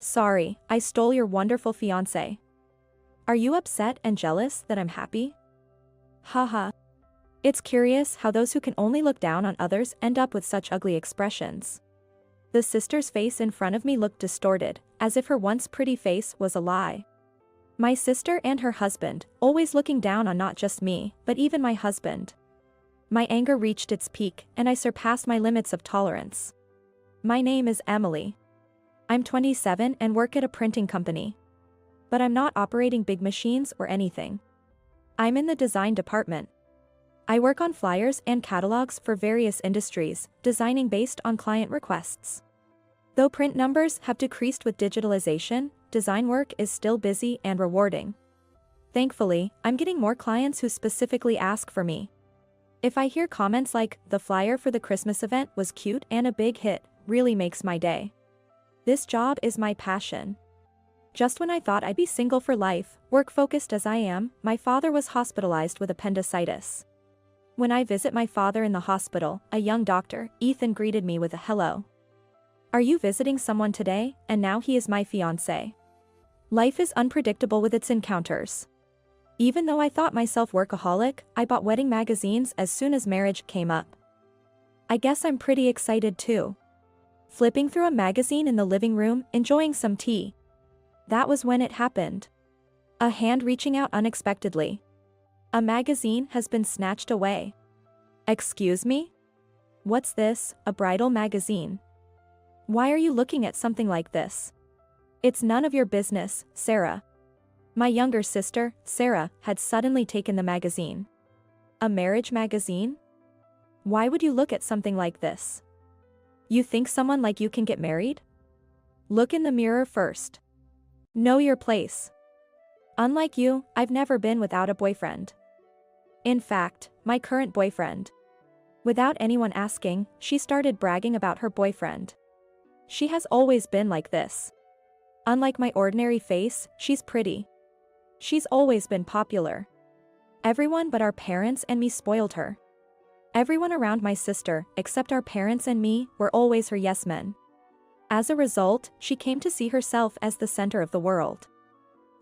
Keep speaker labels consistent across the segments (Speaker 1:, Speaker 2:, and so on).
Speaker 1: Sorry, I stole your wonderful fiance. Are you upset and jealous that I'm happy? Haha. It's curious how those who can only look down on others end up with such ugly expressions. The sister's face in front of me looked distorted, as if her once pretty face was a lie. My sister and her husband, always looking down on not just me, but even my husband. My anger reached its peak, and I surpassed my limits of tolerance. My name is Emily. I'm 27 and work at a printing company. But I'm not operating big machines or anything. I'm in the design department. I work on flyers and catalogs for various industries, designing based on client requests. Though print numbers have decreased with digitalization, design work is still busy and rewarding. Thankfully, I'm getting more clients who specifically ask for me. If I hear comments like, "The flyer for the Christmas event was cute and a big hit," really makes my day. This job is my passion. Just when I thought I'd be single for life, work-focused as I am, my father was hospitalized with appendicitis. When I visit my father in the hospital, a young doctor, Ethan, greeted me with a hello. "Are you visiting someone today?" And now he is my fiancé. Life is unpredictable with its encounters. Even though I thought myself workaholic, I bought wedding magazines as soon as marriage came up. I guess I'm pretty excited too. Flipping through a magazine in the living room, enjoying some tea. That was when it happened. A hand reaching out unexpectedly. A magazine has been snatched away. Excuse me? What's this, a bridal magazine? Why are you looking at something like this? It's none of your business, Sarah. My younger sister, Sarah, had suddenly taken the magazine. A marriage magazine? Why would you look at something like this? You think someone like you can get married? Look in the mirror first. Know your place. Unlike you, I've never been without a boyfriend. In fact, my current boyfriend. Without anyone asking, she started bragging about her boyfriend. She has always been like this. Unlike my ordinary face, she's pretty. She's always been popular. Everyone but our parents and me spoiled her. Everyone around my sister, except our parents and me, were always her yes men. As a result, she came to see herself as the center of the world.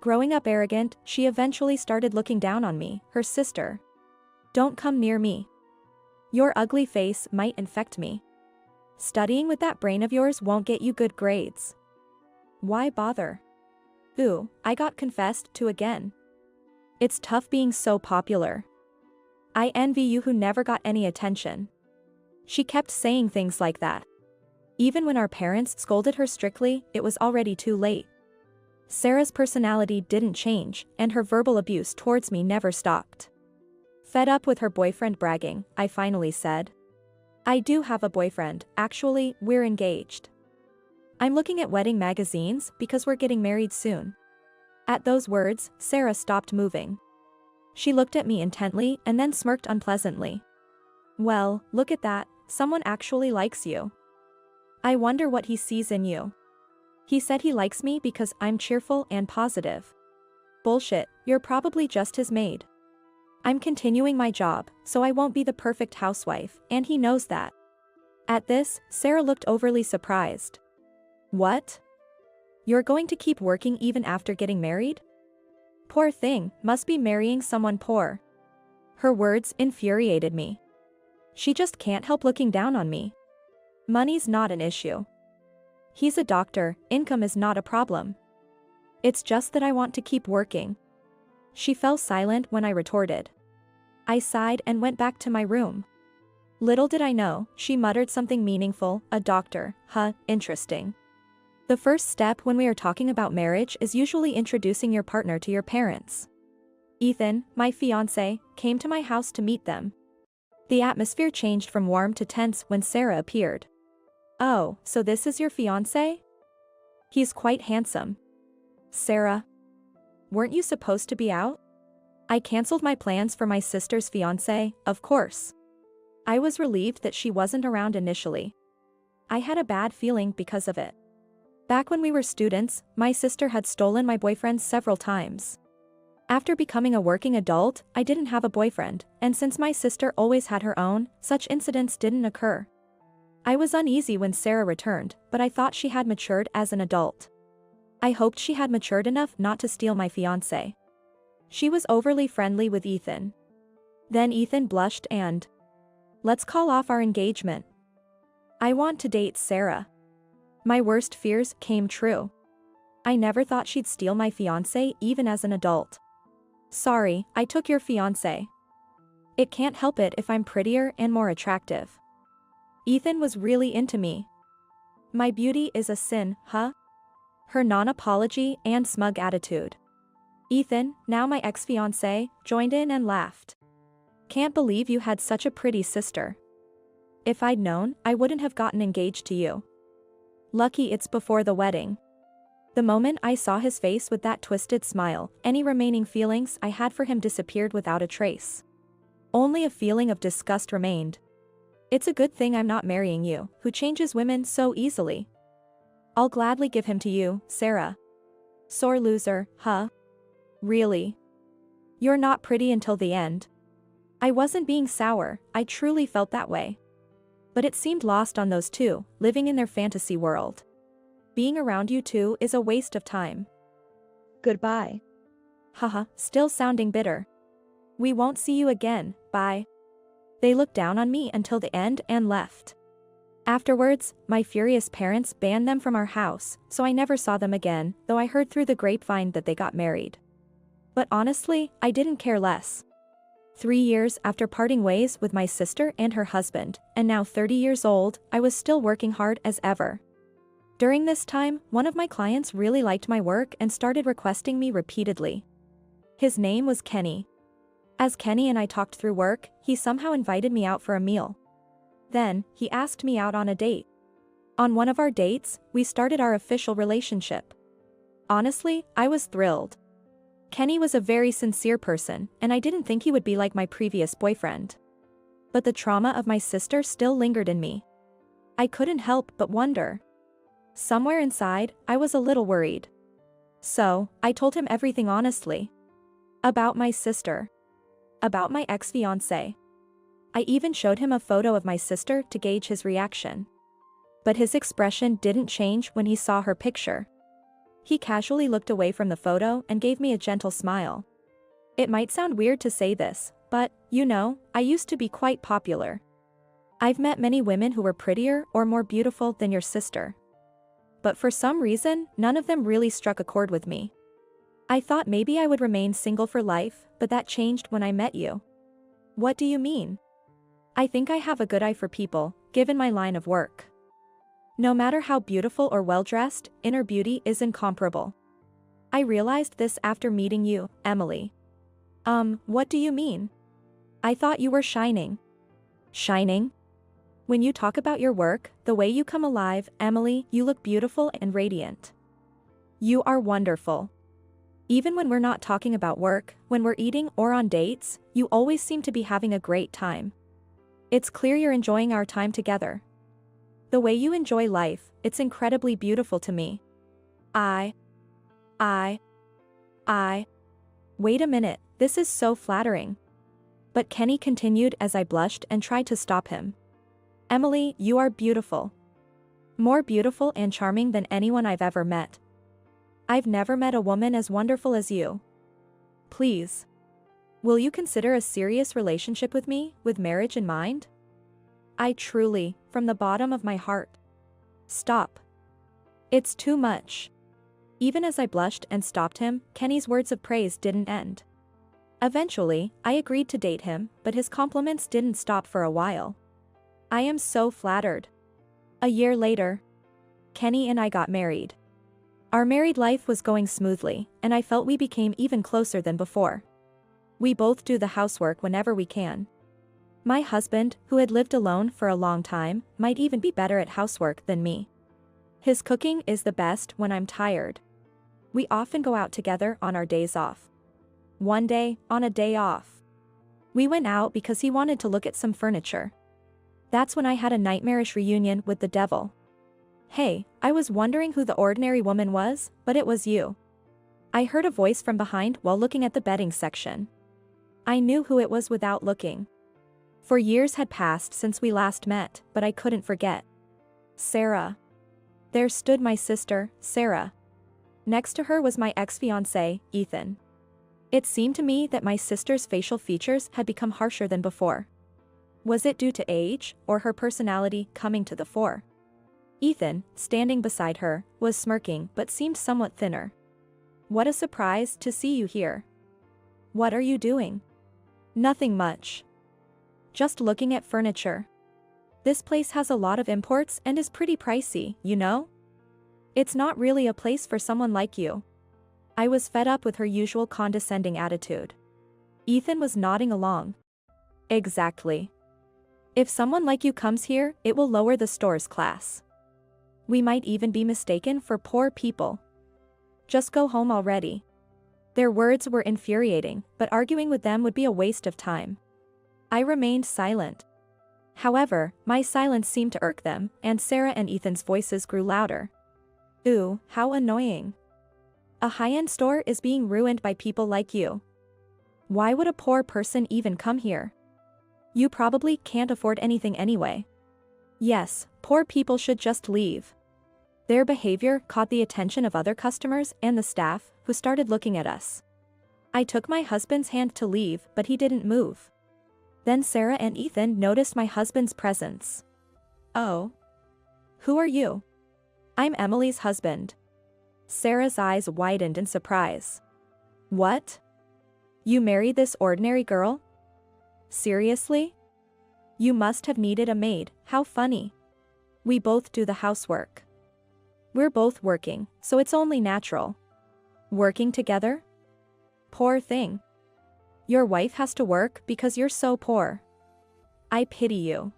Speaker 1: Growing up arrogant, she eventually started looking down on me, her sister. Don't come near me. Your ugly face might infect me. Studying with that brain of yours won't get you good grades. Why bother? Ooh, I got confessed to again. It's tough being so popular. I envy you who never got any attention. She kept saying things like that. Even when our parents scolded her strictly, it was already too late. Sarah's personality didn't change, and her verbal abuse towards me never stopped. Fed up with her boyfriend bragging, I finally said, "I do have a boyfriend, actually, we're engaged. I'm looking at wedding magazines because we're getting married soon." At those words, Sarah stopped moving. She looked at me intently and then smirked unpleasantly. "Well, look at that, someone actually likes you. I wonder what he sees in you. He said he likes me because I'm cheerful and positive." Bullshit, you're probably just his maid. I'm continuing my job, so I won't be the perfect housewife, and he knows that. At this, Sarah looked overly surprised. What? You're going to keep working even after getting married? Poor thing, must be marrying someone poor. Her words infuriated me. She just can't help looking down on me. Money's not an issue. He's a doctor, income is not a problem. It's just that I want to keep working. She fell silent when I retorted. I sighed and went back to my room. Little did I know, she muttered something meaningful, a doctor, huh, interesting. The first step when we are talking about marriage is usually introducing your partner to your parents. Ethan, my fiancé, came to my house to meet them. The atmosphere changed from warm to tense when Sarah appeared. "Oh, so this is your fiancé? He's quite handsome." "Sarah, weren't you supposed to be out?" I canceled my plans for my sister's fiancé, of course. I was relieved that she wasn't around initially. I had a bad feeling because of it. Back when we were students, my sister had stolen my boyfriend several times. After becoming a working adult, I didn't have a boyfriend, and since my sister always had her own, such incidents didn't occur. I was uneasy when Sarah returned, but I thought she had matured as an adult. I hoped she had matured enough not to steal my fiance. She was overly friendly with Ethan. Then Ethan blushed and, "Let's call off our engagement. I want to date Sarah." My worst fears came true. I never thought she'd steal my fiance even as an adult. "Sorry, I took your fiance. It can't help it if I'm prettier and more attractive." Ethan was really into me. My beauty is a sin, huh? Her non-apology and smug attitude. Ethan, now my ex-fiance, joined in and laughed. "Can't believe you had such a pretty sister. If I'd known, I wouldn't have gotten engaged to you. Lucky it's before the wedding." The moment I saw his face with that twisted smile, any remaining feelings I had for him disappeared without a trace. Only a feeling of disgust remained. "It's a good thing I'm not marrying you, who changes women so easily. I'll gladly give him to you, Sarah." Sore loser, huh? Really? You're not pretty until the end. I wasn't being sour, I truly felt that way. But it seemed lost on those two, living in their fantasy world. Being around you two is a waste of time. Goodbye. Haha, still sounding bitter. We won't see you again, bye. They looked down on me until the end and left. Afterwards, my furious parents banned them from our house, so I never saw them again, though I heard through the grapevine that they got married. But honestly, I didn't care less. 3 years after parting ways with my sister and her husband, and now 30 years old, I was still working hard as ever. During this time, one of my clients really liked my work and started requesting me repeatedly. His name was Kenny. As Kenny and I talked through work, he somehow invited me out for a meal. Then, he asked me out on a date. On one of our dates, we started our official relationship. Honestly, I was thrilled. Kenny was a very sincere person, and I didn't think he would be like my previous boyfriend. But the trauma of my sister still lingered in me. I couldn't help but wonder. Somewhere inside, I was a little worried. So, I told him everything honestly. About my sister. About my ex-fiance. I even showed him a photo of my sister to gauge his reaction. But his expression didn't change when he saw her picture. He casually looked away from the photo and gave me a gentle smile. It might sound weird to say this, but, you know, I used to be quite popular. I've met many women who were prettier or more beautiful than your sister. But for some reason, none of them really struck a chord with me. I thought maybe I would remain single for life, but that changed when I met you. What do you mean? I think I have a good eye for people, given my line of work. No matter how beautiful or well-dressed, inner beauty is incomparable. I realized this after meeting you, Emily. What do you mean? I thought you were shining. Shining? When you talk about your work, the way you come alive, Emily, you look beautiful and radiant. You are wonderful. Even when we're not talking about work, when we're eating or on dates, you always seem to be having a great time. It's clear you're enjoying our time together. The way you enjoy life, it's incredibly beautiful to me. Wait a minute, this is so flattering. But Kenny continued as I blushed and tried to stop him. Emily, you are beautiful. More beautiful and charming than anyone I've ever met. I've never met a woman as wonderful as you. Please. Will you consider a serious relationship with me, with marriage in mind? I truly, from the bottom of my heart. Stop. It's too much. Even as I blushed and stopped him, Kenny's words of praise didn't end. Eventually, I agreed to date him, but his compliments didn't stop for a while. I am so flattered. A year later, Kenny and I got married. Our married life was going smoothly, and I felt we became even closer than before. We both do the housework whenever we can. My husband, who had lived alone for a long time, might even be better at housework than me. His cooking is the best when I'm tired. We often go out together on our days off. One day, on a day off, we went out because he wanted to look at some furniture. That's when I had a nightmarish reunion with the devil. Hey, I was wondering who the ordinary woman was, but it was you. I heard a voice from behind while looking at the bedding section. I knew who it was without looking. For years had passed since we last met, but I couldn't forget. Sarah. There stood my sister, Sarah. Next to her was my ex-fiance, Ethan. It seemed to me that my sister's facial features had become harsher than before. Was it due to age, or her personality coming to the fore? Ethan, standing beside her, was smirking but seemed somewhat thinner. What a surprise to see you here. What are you doing? Nothing much. Just looking at furniture. This place has a lot of imports and is pretty pricey, you know? It's not really a place for someone like you. I was fed up with her usual condescending attitude. Ethan was nodding along. Exactly. If someone like you comes here, it will lower the store's class. We might even be mistaken for poor people. Just go home already. Their words were infuriating, but arguing with them would be a waste of time. I remained silent. However, my silence seemed to irk them, and Sarah and Ethan's voices grew louder. Ooh, how annoying. A high-end store is being ruined by people like you. Why would a poor person even come here? You probably can't afford anything anyway. Yes, poor people should just leave. Their behavior caught the attention of other customers and the staff, who started looking at us. I took my husband's hand to leave, but he didn't move. Then Sarah and Ethan noticed my husband's presence. Oh. Who are you? I'm Emily's husband. Sarah's eyes widened in surprise. What? You married this ordinary girl? Seriously? You must have needed a maid, how funny. We both do the housework. We're both working, so it's only natural. Working together? Poor thing. Your wife has to work because you're so poor. I pity you.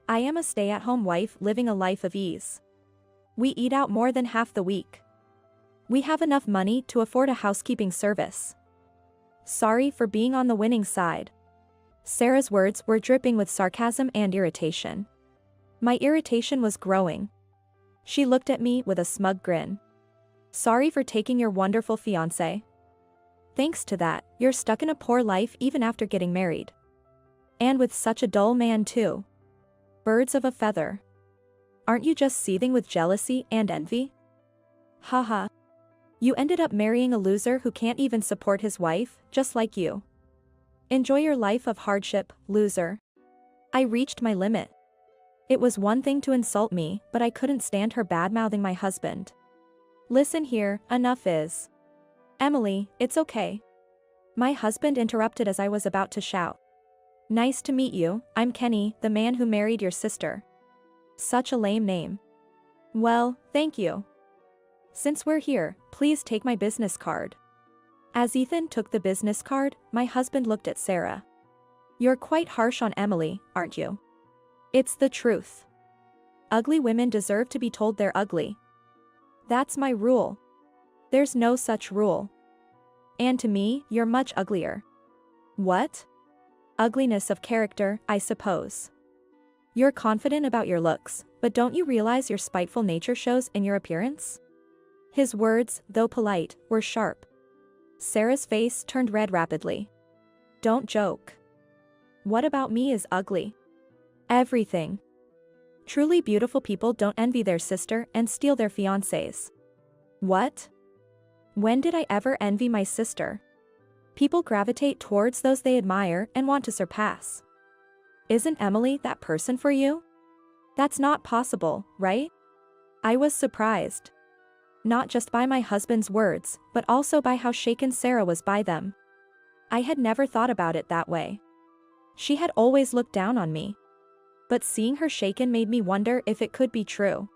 Speaker 1: I am a stay-at-home wife living a life of ease. We eat out more than half the week. We have enough money to afford a housekeeping service. Sorry for being on the winning side. Sarah's words were dripping with sarcasm and irritation. My irritation was growing. She looked at me with a smug grin. Sorry for taking your wonderful fiance. Thanks to that, you're stuck in a poor life even after getting married. And with such a dull man too. Birds of a feather. Aren't you just seething with jealousy and envy? Haha. You ended up marrying a loser who can't even support his wife, just like you. Enjoy your life of hardship, loser. I reached my limit. It was one thing to insult me, but I couldn't stand her bad-mouthing my husband. Listen here, enough is. Emily, it's okay. My husband interrupted as I was about to shout. Nice to meet you, I'm Kenny, the man who married your sister. Such a lame name. Well, thank you. Since we're here, please take my business card. As Ethan took the business card, my husband looked at Sarah. You're quite harsh on Emily, aren't you? It's the truth. Ugly women deserve to be told they're ugly. That's my rule. There's no such rule. And to me, you're much uglier. What? Ugliness of character, I suppose. You're confident about your looks, but don't you realize your spiteful nature shows in your appearance? His words, though polite, were sharp. Sarah's face turned red rapidly. Don't joke. What about me is ugly? Everything. Truly beautiful people don't envy their sister and steal their fiancés. What? When did I ever envy my sister? People gravitate towards those they admire and want to surpass. Isn't Emily that person for you? That's not possible, right? I was surprised. Not just by my husband's words, but also by how shaken Sarah was by them. I had never thought about it that way. She had always looked down on me. But seeing her shaken made me wonder if it could be true.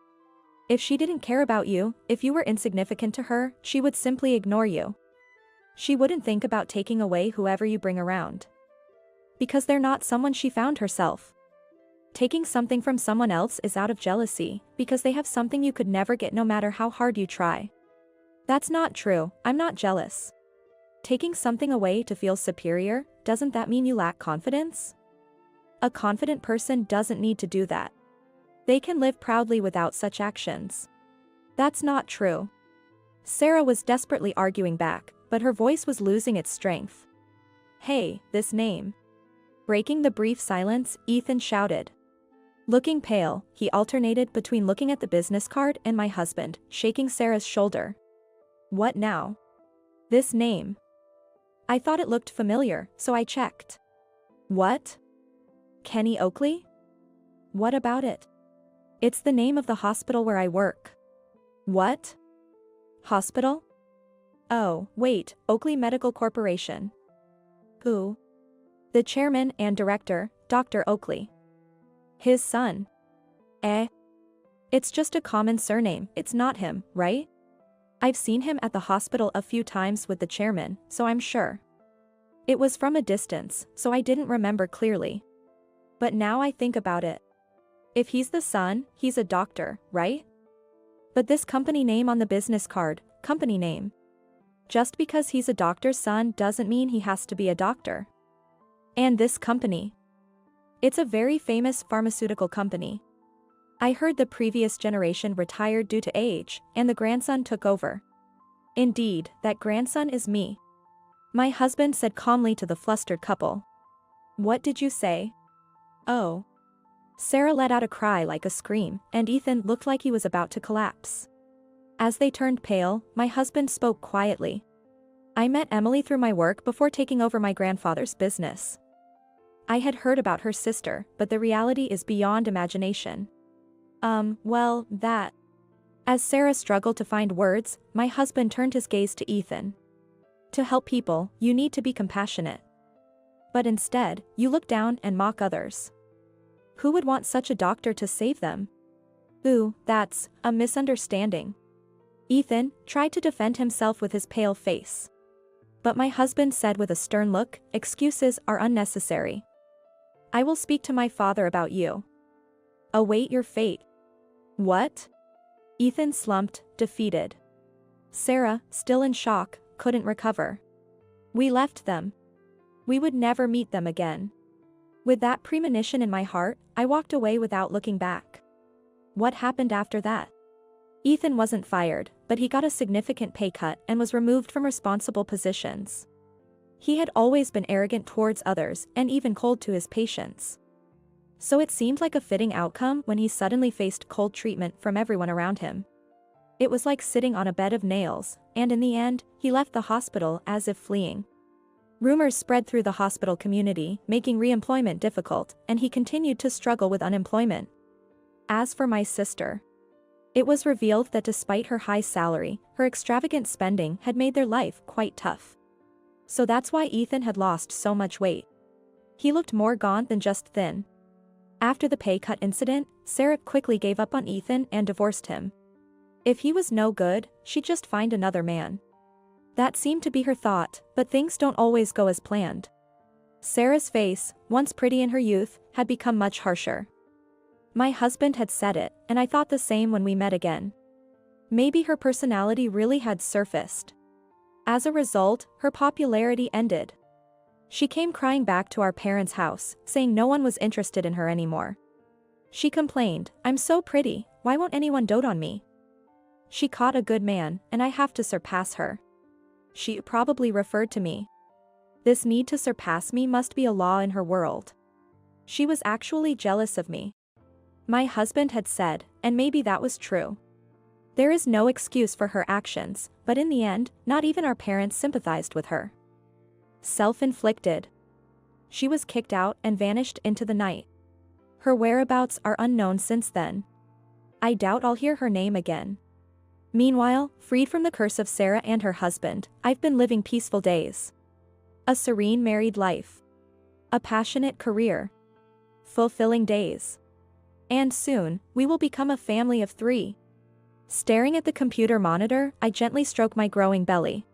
Speaker 1: If she didn't care about you, if you were insignificant to her, she would simply ignore you. She wouldn't think about taking away whoever you bring around. Because they're not someone she found herself. Taking something from someone else is out of jealousy, because they have something you could never get no matter how hard you try. That's not true, I'm not jealous. Taking something away to feel superior, doesn't that mean you lack confidence? A confident person doesn't need to do that. They can live proudly without such actions. That's not true. Sarah was desperately arguing back, but her voice was losing its strength. Hey, this name. Breaking the brief silence, Ethan shouted. Looking pale, he alternated between looking at the business card and my husband, shaking Sarah's shoulder. What now? This name. I thought it looked familiar, so I checked. What? Kenny Oakley? What about it? It's the name of the hospital where I work. What? Hospital? Oh, wait, Oakley Medical Corporation. Who? The chairman and director, Dr. Oakley. His son. Eh? It's just a common surname, it's not him, right? I've seen him at the hospital a few times with the chairman, so I'm sure. It was from a distance, so I didn't remember clearly. But now I think about it. If he's the son, he's a doctor, right? But this company name on the business card, company name. Just because he's a doctor's son doesn't mean he has to be a doctor. And this company. It's a very famous pharmaceutical company. I heard the previous generation retired due to age, and the grandson took over. Indeed, that grandson is me. My husband said calmly to the flustered couple. What did you say? Oh. Sarah let out a cry like a scream, and Ethan looked like he was about to collapse. As they turned pale, my husband spoke quietly. I met Emily through my work before taking over my grandfather's business. I had heard about her sister, but the reality is beyond imagination. Well, that. As Sarah struggled to find words, my husband turned his gaze to Ethan. To help people, you need to be compassionate. But instead, you look down and mock others. Who would want such a doctor to save them? Ooh, that's a misunderstanding. Ethan tried to defend himself with his pale face. But my husband said with a stern look, excuses are unnecessary. I will speak to my father about you. Await your fate. What? Ethan slumped, defeated. Sarah, still in shock, couldn't recover. We left them. We would never meet them again. With that premonition in my heart, I walked away without looking back. What happened after that? Ethan wasn't fired, but he got a significant pay cut and was removed from responsible positions. He had always been arrogant towards others and even cold to his patients. So it seemed like a fitting outcome when he suddenly faced cold treatment from everyone around him. It was like sitting on a bed of nails, and in the end, he left the hospital as if fleeing. Rumors spread through the hospital community, making reemployment difficult, and he continued to struggle with unemployment. As for my sister, it was revealed that despite her high salary, her extravagant spending had made their life quite tough. So that's why Ethan had lost so much weight. He looked more gaunt than just thin. After the pay cut incident, Sarah quickly gave up on Ethan and divorced him. If he was no good, she'd just find another man. That seemed to be her thought, but things don't always go as planned. Sarah's face, once pretty in her youth, had become much harsher. My husband had said it, and I thought the same when we met again. Maybe her personality really had surfaced. As a result, her popularity ended. She came crying back to our parents' house, saying no one was interested in her anymore. She complained, I'm so pretty, why won't anyone dote on me? She caught a good man, and I have to surpass her. She probably referred to me. This need to surpass me must be a law in her world. She was actually jealous of me. My husband had said, and maybe that was true. There is no excuse for her actions, but in the end, not even our parents sympathized with her. Self-inflicted. She was kicked out and vanished into the night. Her whereabouts are unknown since then. I doubt I'll hear her name again. Meanwhile, freed from the curse of Sarah and her husband, I've been living peaceful days. A serene married life. A passionate career. Fulfilling days. And soon, we will become a family of 3. Staring at the computer monitor, I gently stroke my growing belly.